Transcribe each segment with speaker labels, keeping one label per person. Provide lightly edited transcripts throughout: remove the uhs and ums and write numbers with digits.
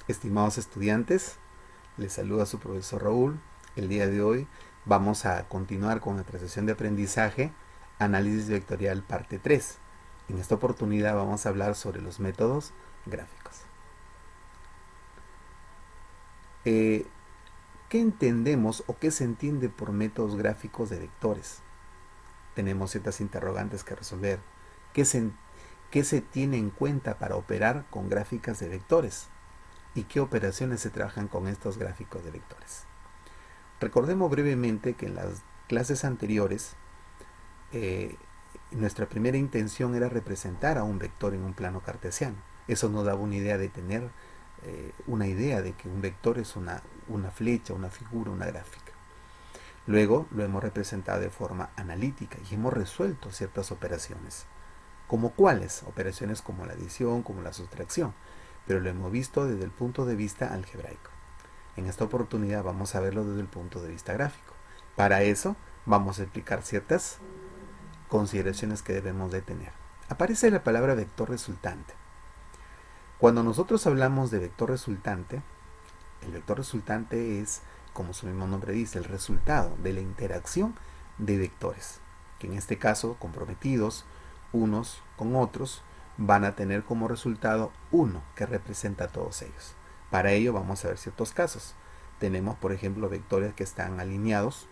Speaker 1: Estimados estudiantes, les saluda su profesor Raúl. El día de hoy vamos a continuar con nuestra sesión de aprendizaje, Análisis Vectorial parte 3. En esta oportunidad vamos a hablar sobre los métodos gráficos. ¿Qué entendemos o qué se entiende por métodos gráficos de vectores? Tenemos ciertas interrogantes que resolver. ¿Qué se tiene en cuenta para operar con gráficas de vectores? ¿Y qué operaciones se trabajan con estos gráficos de vectores? Recordemos brevemente que en las clases anteriores nuestra primera intención era representar a un vector en un plano cartesiano. Eso nos daba una idea de tener una idea de que un vector es una flecha, una figura, una gráfica. Luego lo hemos representado de forma analítica y hemos resuelto ciertas operaciones. ¿Como cuáles? Operaciones como la adición, como la sustracción, pero lo hemos visto desde el punto de vista algebraico. En esta oportunidad vamos a verlo desde el punto de vista gráfico. Para eso vamos a explicar ciertas consideraciones que debemos de tener. Aparece la palabra vector resultante. Cuando nosotros hablamos de vector resultante, el vector resultante es, como su mismo nombre dice, el resultado de la interacción de vectores, que en este caso comprometidos unos con otros van a tener como resultado 1 que representa a todos ellos. Para ello vamos a ver ciertos casos. Tenemos, por ejemplo, vectores que están alineados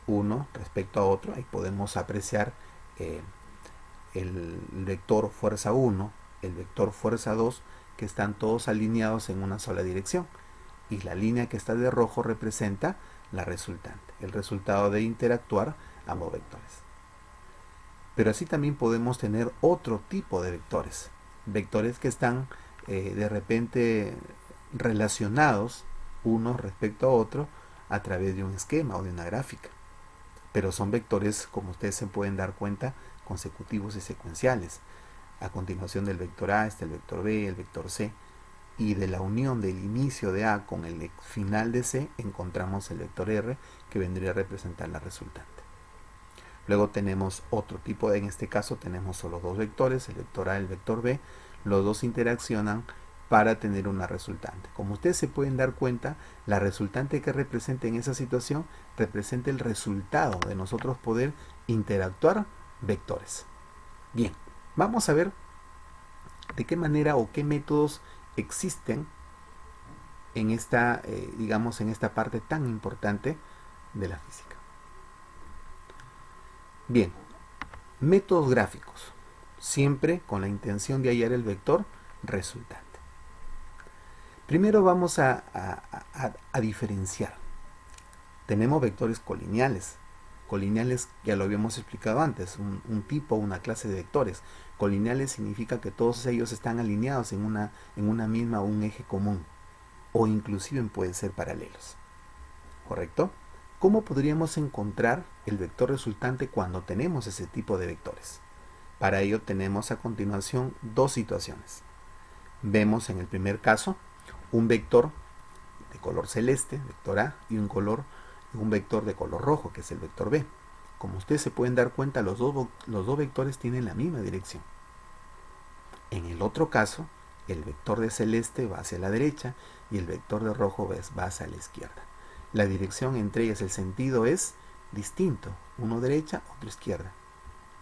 Speaker 1: uno respecto a otro. Ahí podemos apreciar el vector fuerza 1, el vector fuerza 2, que están todos alineados en una sola dirección. Y la línea que está de rojo representa la resultante, el resultado de interactuar ambos vectores. Pero así también podemos tener otro tipo de vectores. Vectores que están de repente relacionados uno respecto a otro a través de un esquema o de una gráfica. Pero son vectores, como ustedes se pueden dar cuenta, consecutivos y secuenciales. A continuación del vector A está el vector B, el vector C. Y de la unión del inicio de A con el final de C encontramos el vector R, que vendría a representar la resultante. Luego tenemos otro tipo en este caso tenemos solo dos vectores, el vector A y el vector B. Los dos interaccionan para tener una resultante. Como ustedes se pueden dar cuenta, la resultante que representa en esa situación representa el resultado de nosotros poder interactuar vectores. Bien, vamos a ver de qué manera o qué métodos existen en esta, digamos, en esta parte tan importante de la física. Bien, métodos gráficos, siempre con la intención de hallar el vector resultante. Primero vamos a diferenciar. Tenemos vectores colineales. Colineales ya lo habíamos explicado antes, un tipo, una clase de vectores. Colineales significa que todos ellos están alineados en una misma o un eje común, o inclusive pueden ser paralelos. ¿Correcto? ¿Cómo podríamos encontrar el vector resultante cuando tenemos ese tipo de vectores? Para ello tenemos a continuación dos situaciones. Vemos en el primer caso un vector de color celeste, vector A, y un vector de color rojo, que es el vector B. Como ustedes se pueden dar cuenta, los dos vectores tienen la misma dirección. En el otro caso, el vector de celeste va hacia la derecha y el vector de rojo va hacia la izquierda. La dirección entre ellas, el sentido es distinto, uno derecha, otro izquierda.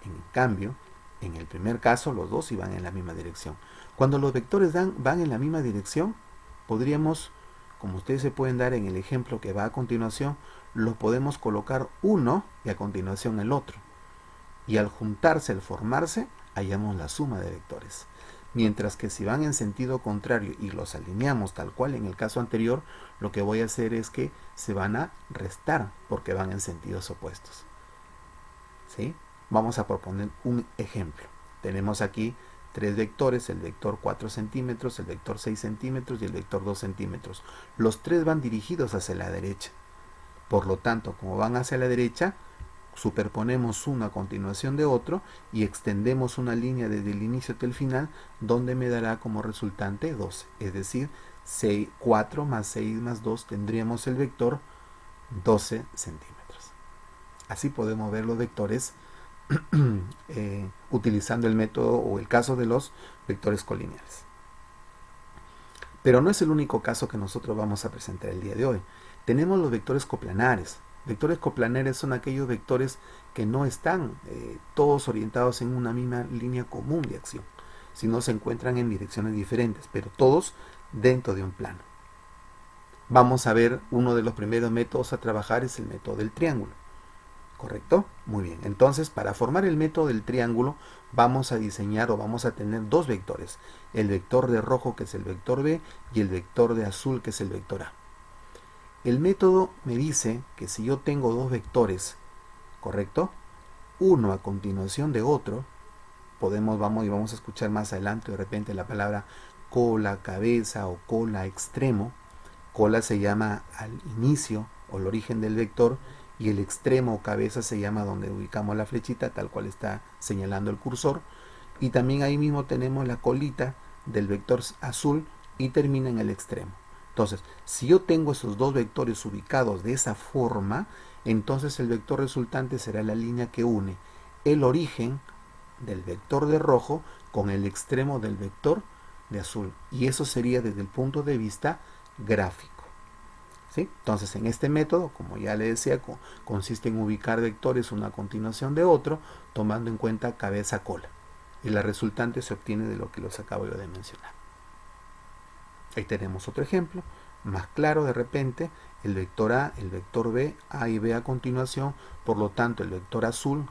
Speaker 1: En cambio, en el primer caso, los dos iban en la misma dirección. Cuando los vectores van en la misma dirección, podríamos, como ustedes se pueden dar en el ejemplo que va a continuación, los podemos colocar uno y a continuación el otro. Y al juntarse, al formarse, hallamos la suma de vectores. Mientras que si van en sentido contrario y los alineamos tal cual en el caso anterior, lo que voy a hacer es que se van a restar porque van en sentidos opuestos. ¿Sí? Vamos a proponer un ejemplo. Tenemos aquí tres vectores, el vector 4 centímetros, el vector 6 centímetros y el vector 2 centímetros. Los tres van dirigidos hacia la derecha. Por lo tanto, como van hacia la derecha, superponemos uno a continuación de otro y extendemos una línea desde el inicio hasta el final, donde me dará como resultante 12. Es decir, 4 más 6 más 2 tendríamos el vector 12 centímetros. Así podemos ver los vectores utilizando el método o el caso de los vectores colineales. Pero no es el único caso que nosotros vamos a presentar el día de hoy. Tenemos los vectores coplanares. Vectores coplanares son aquellos vectores que no están todos orientados en una misma línea común de acción, sino se encuentran en direcciones diferentes, pero todos dentro de un plano. Vamos a ver uno de los primeros métodos a trabajar es el método del triángulo. ¿Correcto? Muy bien. Entonces, para formar el método del triángulo, vamos a diseñar o vamos a tener dos vectores. El vector de rojo, que es el vector B, y el vector de azul, que es el vector A. El método me dice que si yo tengo dos vectores, ¿correcto? Uno a continuación de otro, vamos a escuchar más adelante de repente la palabra cola, cabeza o cola, extremo. Cola se llama al inicio o el origen del vector, y el extremo o cabeza se llama donde ubicamos la flechita, tal cual está señalando el cursor. Y también ahí mismo tenemos la colita del vector azul y termina en el extremo. Entonces, si yo tengo esos dos vectores ubicados de esa forma, entonces el vector resultante será la línea que une el origen del vector de rojo con el extremo del vector de azul. Y eso sería desde el punto de vista gráfico. ¿Sí? Entonces, en este método, como ya le decía, consiste en ubicar vectores uno a continuación de otro, tomando en cuenta cabeza-cola. Y la resultante se obtiene de lo que los acabo yo de mencionar. Ahí tenemos otro ejemplo, más claro de repente, el vector A, el vector B, A y B a continuación, por lo tanto el vector azul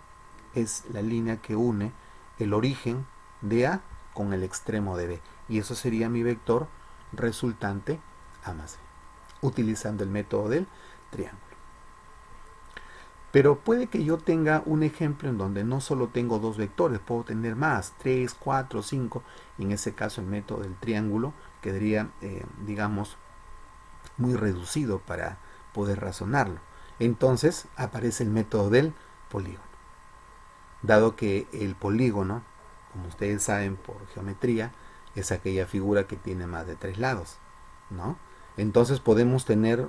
Speaker 1: es la línea que une el origen de A con el extremo de B, y eso sería mi vector resultante A más B, utilizando el método del triángulo. Pero puede que yo tenga un ejemplo en donde no solo tengo dos vectores, puedo tener más, 3, 4, 5. En ese caso el método del triángulo quedaría, digamos, muy reducido para poder razonarlo. Entonces aparece el método del polígono. Dado que el polígono, como ustedes saben por geometría, es aquella figura que tiene más de 3 lados, ¿no? Entonces podemos tener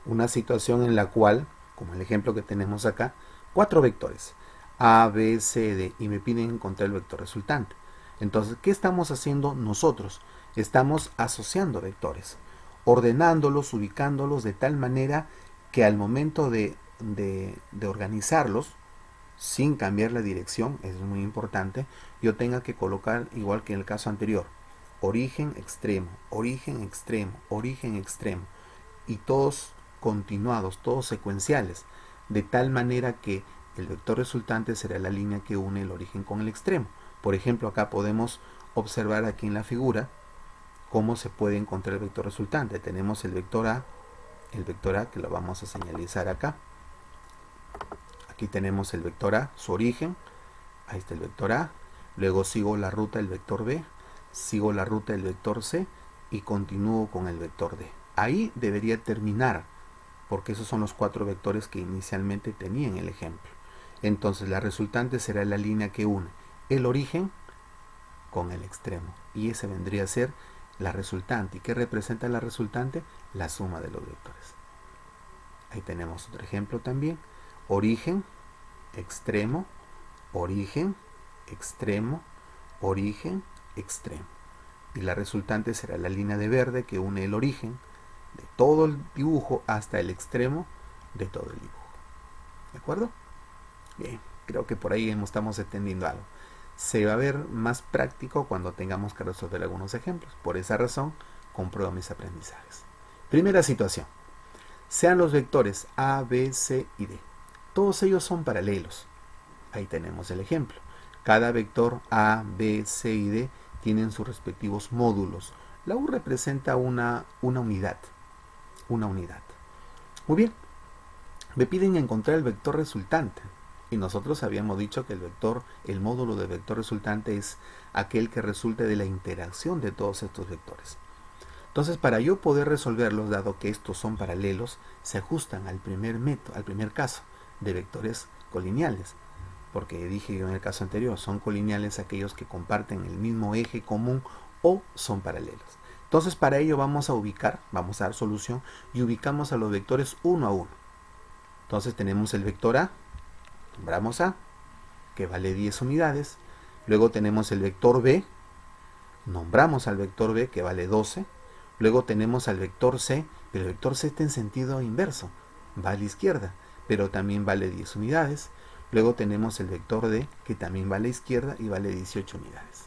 Speaker 1: una situación en la cual, como el ejemplo que tenemos acá, 4 vectores, A, B, C, D, y me piden encontrar el vector resultante. Entonces, ¿qué estamos haciendo nosotros? Estamos asociando vectores, ordenándolos, ubicándolos de tal manera que al momento de organizarlos, sin cambiar la dirección, es muy importante, yo tenga que colocar, igual que en el caso anterior, origen, extremo, origen, extremo, origen, extremo, y todos continuados, todos secuenciales, de tal manera que el vector resultante será la línea que une el origen con el extremo. Por ejemplo, acá podemos observar aquí en la figura cómo se puede encontrar el vector resultante. Tenemos el vector A que lo vamos a señalizar acá. Aquí tenemos el vector A, su origen, ahí está el vector A, luego sigo la ruta del vector B, sigo la ruta del vector C y continúo con el vector D. Ahí debería terminar, porque esos son los 4 vectores que inicialmente tenía en el ejemplo. Entonces la resultante será la línea que une el origen con el extremo, y ese vendría a ser la resultante. ¿Y qué representa la resultante? La suma de los vectores. Ahí tenemos otro ejemplo también. Origen, extremo, origen, extremo, origen, extremo. Y la resultante será la línea de verde que une el origen de todo el dibujo hasta el extremo de todo el dibujo. ¿De acuerdo? Bien, creo que por ahí estamos entendiendo algo. Se va a ver más práctico cuando tengamos que resolver algunos ejemplos. Por esa razón, compruebo mis aprendizajes. Primera situación. Sean los vectores A, B, C y D. Todos ellos son paralelos. Ahí tenemos el ejemplo. Cada vector A, B, C y D tienen sus respectivos módulos. La U representa una unidad. Una unidad. Muy bien. Me piden encontrar el vector resultante. Y nosotros habíamos dicho que el módulo del vector resultante es aquel que resulte de la interacción de todos estos vectores. Entonces, para yo poder resolverlos, dado que estos son paralelos, se ajustan al primer caso de vectores colineales. Porque dije yo en el caso anterior, son colineales aquellos que comparten el mismo eje común o son paralelos. Entonces, para ello vamos a dar solución y ubicamos a los vectores uno a uno. Entonces tenemos el vector A, nombramos A, que vale 10 unidades. Luego tenemos el vector B, nombramos al vector B, que vale 12. Luego tenemos al vector C, pero el vector C está en sentido inverso, va a la izquierda, pero también vale 10 unidades. Luego tenemos el vector D, que también va a la izquierda y vale 18 unidades.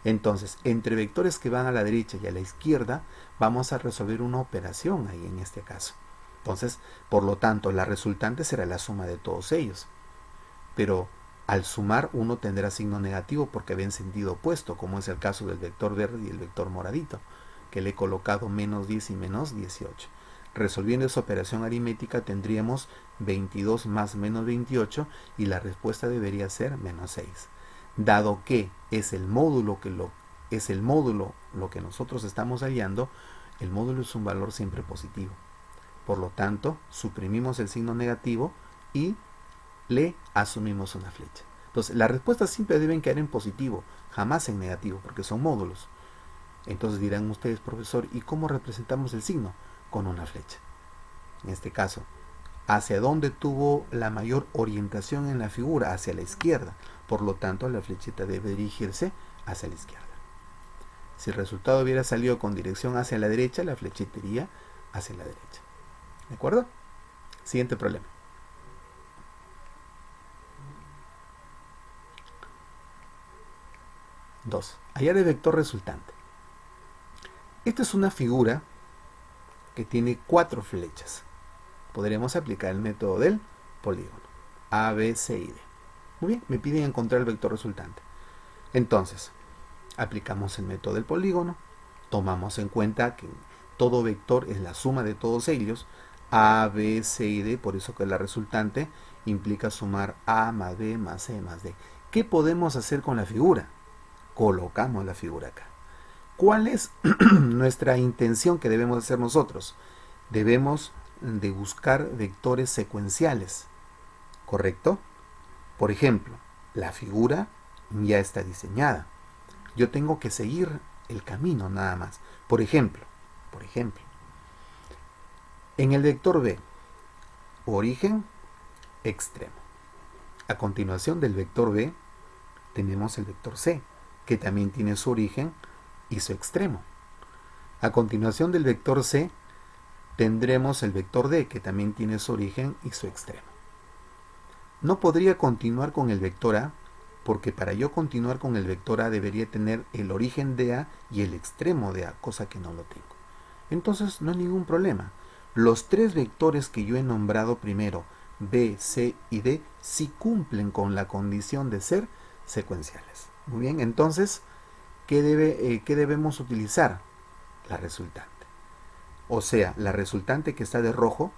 Speaker 1: Entonces, entre vectores que van a la derecha y a la izquierda, vamos a resolver una operación ahí en este caso. Entonces, por lo tanto, la resultante será la suma de todos ellos. Pero al sumar, uno tendrá signo negativo porque va en sentido opuesto, como es el caso del vector verde y el vector moradito, que le he colocado menos 10 y menos 18. Resolviendo esa operación aritmética tendríamos 22 más menos 28 y la respuesta debería ser menos 6. Dado que es el módulo lo que nosotros estamos hallando, el módulo es un valor siempre positivo. Por lo tanto, suprimimos el signo negativo y le asumimos una flecha. Entonces, las respuestas siempre deben caer en positivo, jamás en negativo, porque son módulos. Entonces dirán ustedes, profesor, ¿y cómo representamos el signo? Con una flecha. En este caso, ¿hacia dónde tuvo la mayor orientación en la figura? Hacia la izquierda. Por lo tanto, la flechita debe dirigirse hacia la izquierda. Si el resultado hubiera salido con dirección hacia la derecha, la flechita iría hacia la derecha. ¿De acuerdo? Siguiente problema. Dos. Hallar el vector resultante. Esta es una figura que tiene 4 flechas. Podremos aplicar el método del polígono. A, B, C y D. Muy bien, me piden encontrar el vector resultante. Entonces, aplicamos el método del polígono. Tomamos en cuenta que todo vector es la suma de todos ellos. A, B, C y D, por eso que la resultante implica sumar A más B más C más D. ¿Qué podemos hacer con la figura? Colocamos la figura acá. ¿Cuál es nuestra intención que debemos hacer nosotros? Debemos de buscar vectores secuenciales, ¿correcto? Por ejemplo, la figura ya está diseñada. Yo tengo que seguir el camino nada más. Por ejemplo, en el vector B, origen, extremo. A continuación del vector B, tenemos el vector C, que también tiene su origen y su extremo. A continuación del vector C, tendremos el vector D, que también tiene su origen y su extremo. No podría continuar con el vector A, porque para yo continuar con el vector A debería tener el origen de A y el extremo de A, cosa que no lo tengo. Entonces no hay ningún problema. Los 3 vectores que yo he nombrado primero, B, C y D, sí cumplen con la condición de ser secuenciales. Muy bien, entonces, ¿qué debemos utilizar? La resultante. O sea, la resultante que está de rojo,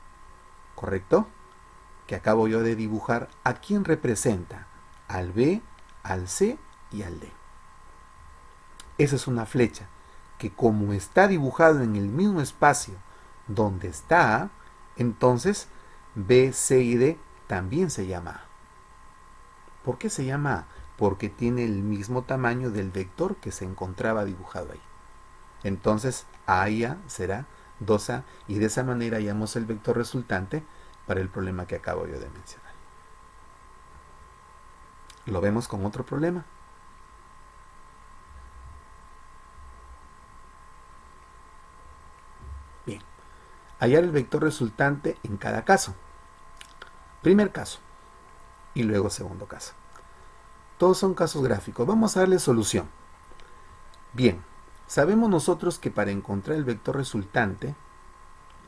Speaker 1: ¿correcto? Que acabo yo de dibujar, ¿a quién representa? Al B, al C y al D. Esa es una flecha que, como está dibujado en el mismo espacio donde está A, entonces B, C y D también se llama A. ¿Por qué se llama A? Porque tiene el mismo tamaño del vector que se encontraba dibujado ahí. Entonces A y A será 2A y de esa manera hallamos el vector resultante para el problema que acabo yo de mencionar. Lo vemos con otro problema. Bien, hallar el vector resultante en cada caso. Primer caso y luego segundo caso. Todos son casos gráficos. Vamos a darle solución. Bien, sabemos nosotros que para encontrar el vector resultante,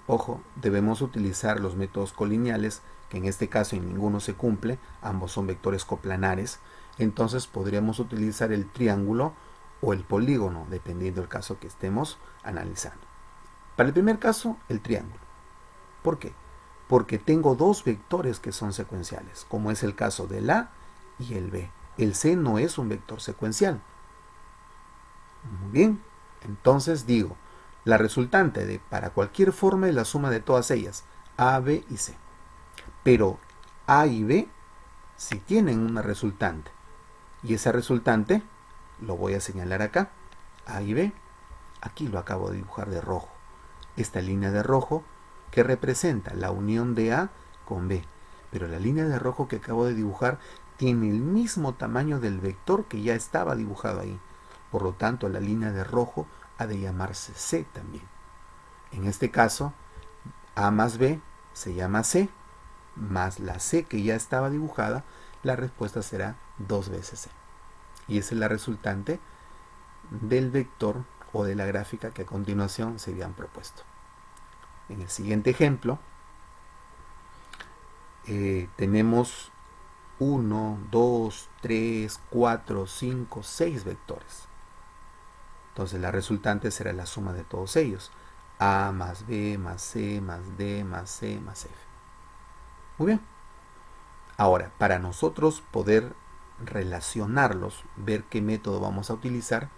Speaker 1: ojo, debemos utilizar los métodos colineales, que en este caso en ninguno se cumple, ambos son vectores coplanares. Entonces podríamos utilizar el triángulo o el polígono, dependiendo del caso que estemos analizando. Para el primer caso, el triángulo. ¿Por qué? Porque tengo 2 vectores que son secuenciales, como es el caso del A y el B. El C no es un vector secuencial. Muy bien, entonces digo, la resultante para cualquier forma es la suma de todas ellas, A, B y C. Pero A y B sí tienen una resultante. Y esa resultante lo voy a señalar acá, A y B. Aquí lo acabo de dibujar de rojo. Esta línea de rojo que representa la unión de A con B. Pero la línea de rojo que acabo de dibujar tiene el mismo tamaño del vector que ya estaba dibujado ahí. Por lo tanto, la línea de rojo ha de llamarse C también. En este caso, A más B se llama C, más la C que ya estaba dibujada, la respuesta será 2 veces C. Y esa es la resultante del vector o de la gráfica que a continuación se habían propuesto. En el siguiente ejemplo, tenemos 1, 2, 3, 4, 5, 6 vectores. Entonces la resultante será la suma de todos ellos. A más B más C más D más C más F. Muy bien. Ahora, para nosotros poder relacionarlos, ver qué método vamos a utilizar,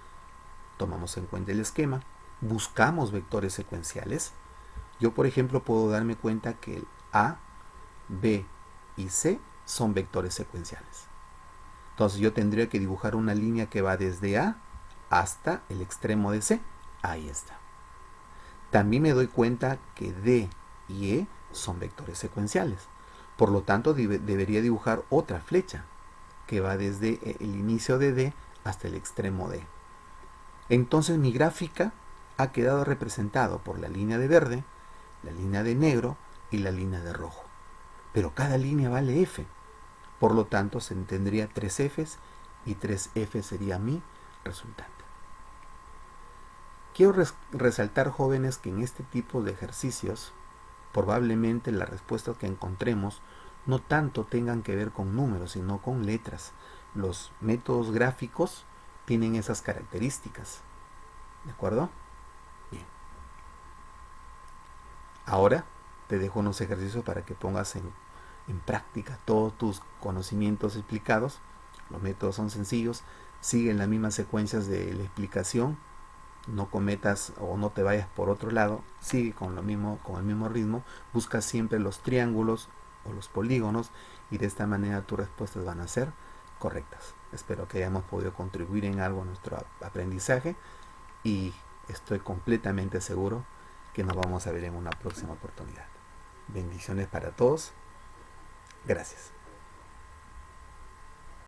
Speaker 1: tomamos en cuenta el esquema, buscamos vectores secuenciales. Yo, por ejemplo, puedo darme cuenta que el A, B y C son vectores secuenciales. Entonces yo tendría que dibujar una línea que va desde A hasta el extremo de C. Ahí está. También me doy cuenta que D y E son vectores secuenciales. Por lo tanto, debería dibujar otra flecha que va desde el inicio de D hasta el extremo de E. Entonces mi gráfica ha quedado representado por la línea de verde, la línea de negro y la línea de rojo. Pero cada línea vale F. Por lo tanto, se tendría 3 Fs y 3F sería mi resultante. Quiero resaltar, jóvenes, que en este tipo de ejercicios probablemente las respuestas que encontremos no tanto tengan que ver con números, sino con letras. Los métodos gráficos tienen esas características. ¿De acuerdo? Bien. Ahora te dejo unos ejercicios para que pongas en práctica todos tus conocimientos explicados. Los métodos son sencillos, siguen las mismas secuencias de la explicación. No cometas o no te vayas por otro lado, sigue con el mismo ritmo, busca siempre los triángulos o los polígonos y de esta manera tus respuestas van a ser correctas. Espero que hayamos podido contribuir en algo a nuestro aprendizaje y estoy completamente seguro que nos vamos a ver en una próxima oportunidad. Bendiciones para todos. Gracias.